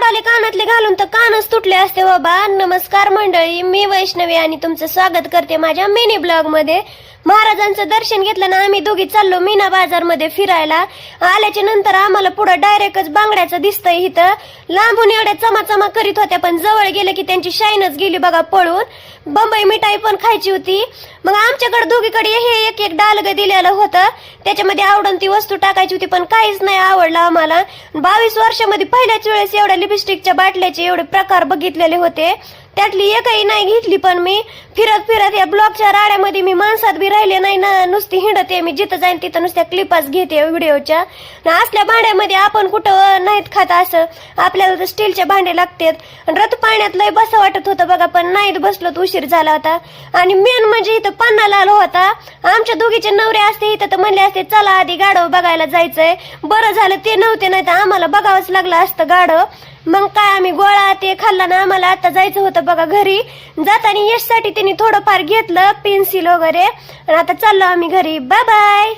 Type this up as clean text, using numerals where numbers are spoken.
उडाले कानातले घालून तर कानच तुटले असते बाबा। नमस्कार मंडळी, मी वैष्णवी आणि तुमचं स्वागत करते माझ्या मिनी ब्लॉग मध्ये। महाराजांचं दर्शन घेतलं ना आम्ही दोघी चाललो मीना बाजार मध्ये फिरायला। आल्याच्या नंतर आम्हाला पुढे डायरेक्टच बांगड्याचं दिसतंय इथं। लांबून एवढ्या चमाचमा करीत होत्या पण जवळ गेले की त्यांची शाईनच गेली बघा पळून। बंबई मिठाई पण खायची होती। मग आमच्याकडे दोघीकडे हे एक एक डालग दिलेलं होतं, त्याच्यामध्ये आवडून ती वस्तू टाकायची होती पण काहीच नाही आवडलं आम्हाला। 22 वर्षामध्ये पहिल्याच वेळेस एवढ्या लिपस्टिकच्या बाटल्याचे एवढे प्रकार बघितलेले होते, त्यातली एकही नाही घेतली। पण मी फिरत फिरत या ब्लॉगच्या राड्यामध्ये मी माणसात बी राहिले नाही ना, नुसती हिंडते मी, जिथं जाईन तिथं नुसत्या क्लिपाच घेते व्हिडिओच्या। असल्या भांड्यामध्ये आपण कुठं नाहीत खात, असं आपल्याला तर स्टीलचे भांडे लागतात। रथ पाण्यात लय बसा वाटत होतं बघा, पण नाहीत बसलो, उशीर झाला होता। आणि मेन म्हणजे इथं पन्नाला आलो होता, आमच्या दोघीचे नवरे असते इथं तर म्हणले असते चला आधी गाढव बघायला जायचंय। बरं झालं ते नव्हते, नाही तर आम्हाला बघावंच लागलं असतं गाढव। मग काय आम्ही गोळा ते खाल्ला ना, आम्हाला आता जायचं होतं बघा घरी। जाताना यशसाठी त्यांनी थोडंफार घेतलं पेन्सिल वगैरे, आणि आता चाललो आम्ही घरी। Bye bye.